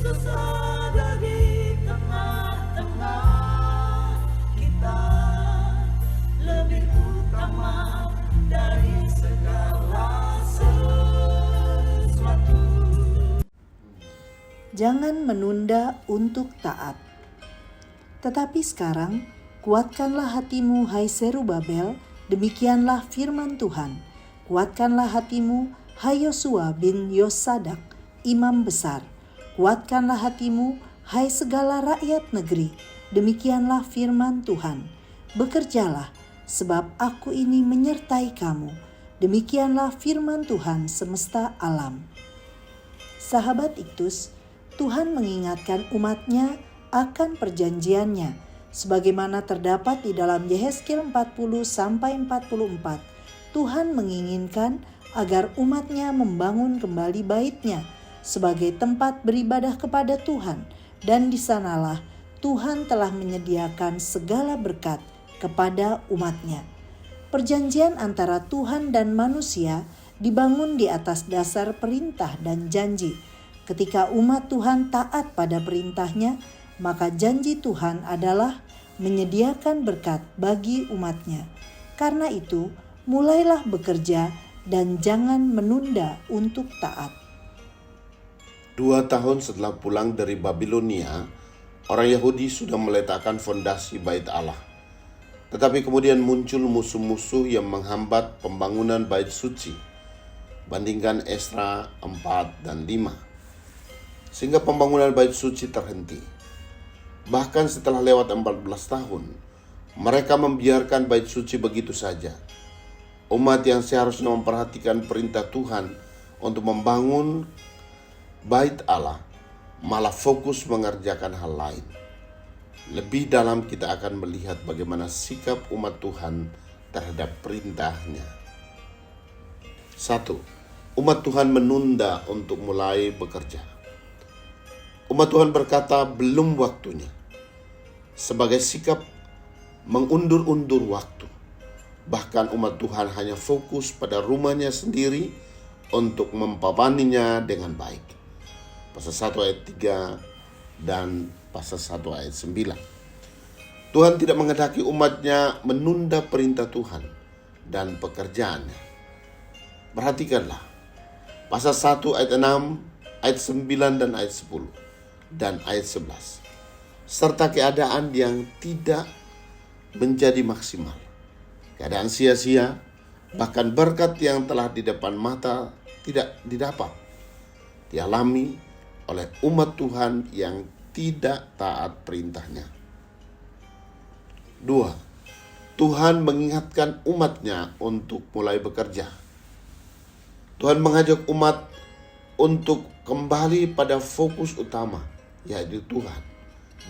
Yesus ada di tengah-tengah kita, lebih utama dari segala sesuatu. Jangan menunda untuk taat. Tetapi sekarang, kuatkanlah hatimu, hai Zerubabel, demikianlah firman Tuhan. Kuatkanlah hatimu, hai Yosua bin Yosadak, imam besar. Kuatkanlah hatimu, hai segala rakyat negeri, demikianlah firman Tuhan. Bekerjalah, sebab aku ini menyertai kamu. Demikianlah firman Tuhan semesta alam. Sahabat Iktus, Tuhan mengingatkan umatnya akan perjanjiannya, sebagaimana terdapat di dalam Yehezkiel 40-44. Tuhan menginginkan agar umatnya membangun kembali bait-Nya sebagai tempat beribadah kepada Tuhan, dan di sanalah Tuhan telah menyediakan segala berkat kepada umat-Nya. Perjanjian antara Tuhan dan manusia dibangun di atas dasar perintah dan janji. Ketika umat Tuhan taat pada perintah-Nya, maka janji Tuhan adalah menyediakan berkat bagi umat-Nya. Karena itu, mulailah bekerja dan jangan menunda untuk taat. 2 tahun setelah pulang dari Babilonia, orang Yahudi sudah meletakkan fondasi bait Allah. Tetapi kemudian muncul musuh-musuh yang menghambat pembangunan bait suci. Bandingkan Esra 4 dan 5. Sehingga pembangunan bait suci terhenti. Bahkan setelah lewat 14 tahun, mereka membiarkan bait suci begitu saja. Umat yang seharusnya memperhatikan perintah Tuhan untuk membangun bait Allah malah fokus mengerjakan hal lain. Lebih dalam kita akan melihat bagaimana sikap umat Tuhan terhadap perintahnya. 1. Umat Tuhan menunda untuk mulai bekerja. Umat Tuhan berkata belum waktunya. Sebagai sikap mengundur-undur waktu. Bahkan umat Tuhan hanya fokus pada rumahnya sendiri untuk mempapaninya dengan baik. Pasal 1 ayat 3 dan pasal 1 ayat 9. Tuhan tidak menghendaki umatnya menunda perintah Tuhan dan pekerjaannya. Perhatikanlah. Pasal 1 ayat 6, ayat 9 dan ayat 10 dan ayat 11. Serta keadaan yang tidak menjadi maksimal. Keadaan sia-sia, bahkan berkat yang telah di depan mata tidak didapat, dialami oleh umat Tuhan yang tidak taat perintahnya. 2. Tuhan mengingatkan umatnya untuk mulai bekerja. Tuhan mengajak umat untuk kembali pada fokus utama, yaitu Tuhan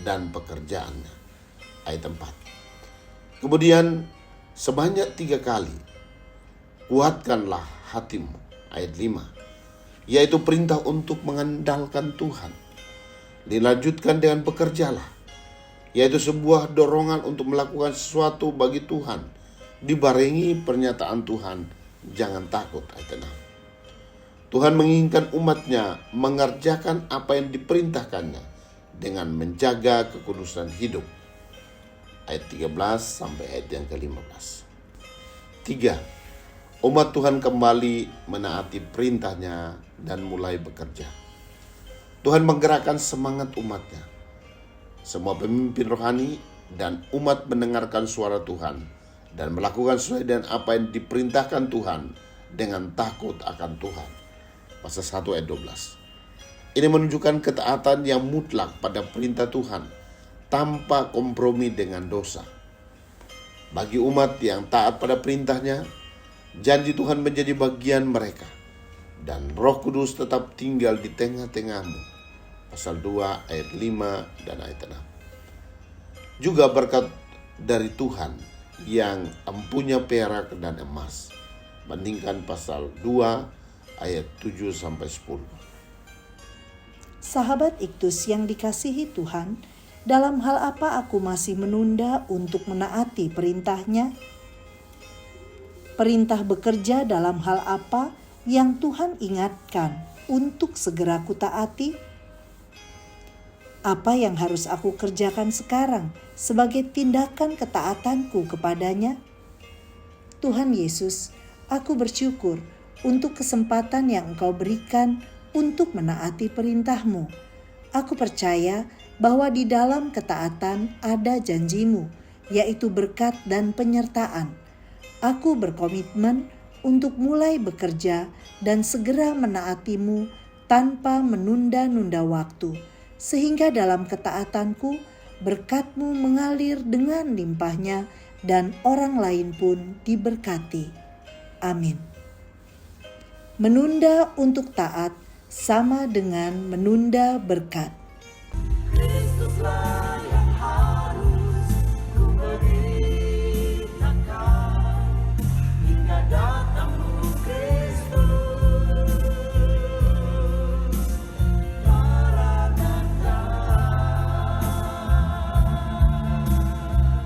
dan pekerjaannya. Ayat 4. Kemudian sebanyak 3 kali, kuatkanlah hatimu. Ayat 5. Yaitu perintah untuk mengandalkan Tuhan. Dilanjutkan dengan bekerjalah. Yaitu sebuah dorongan untuk melakukan sesuatu bagi Tuhan. Dibarengi pernyataan Tuhan, jangan takut. Ayat 6. Tuhan menginginkan umatnya mengerjakan apa yang diperintahkannya dengan menjaga kekudusan hidup. Ayat 13 sampai ayat yang ke-15. 3. Umat Tuhan kembali menaati perintahnya dan mulai bekerja. Tuhan menggerakkan semangat umatnya. Semua pemimpin rohani dan umat mendengarkan suara Tuhan dan melakukan sesuai dengan apa yang diperintahkan Tuhan dengan takut akan Tuhan. Pasal 1 ayat 12. Ini menunjukkan ketaatan yang mutlak pada perintah Tuhan tanpa kompromi dengan dosa. Bagi umat yang taat pada perintahnya, janji Tuhan menjadi bagian mereka, dan Roh Kudus tetap tinggal di tengah-tengahmu. Pasal 2 ayat 5 dan ayat 6. Juga berkat dari Tuhan yang empunya perak dan emas. Bandingkan pasal 2 ayat 7 sampai 10. Sahabat Iktus yang dikasihi Tuhan, dalam hal apa aku masih menunda untuk menaati perintah-Nya? Perintah bekerja dalam hal apa yang Tuhan ingatkan untuk segera kutaati? Apa yang harus aku kerjakan sekarang sebagai tindakan ketaatanku kepadanya? Tuhan Yesus, aku bersyukur untuk kesempatan yang Engkau berikan untuk menaati perintah-Mu. Aku percaya bahwa di dalam ketaatan ada janji-Mu, yaitu berkat dan penyertaan. Aku berkomitmen untuk mulai bekerja dan segera menaati-Mu tanpa menunda-nunda waktu, sehingga dalam ketaatanku berkat-Mu mengalir dengan limpahnya dan orang lain pun diberkati. Amin. Menunda untuk taat sama dengan menunda berkat. Kristuslah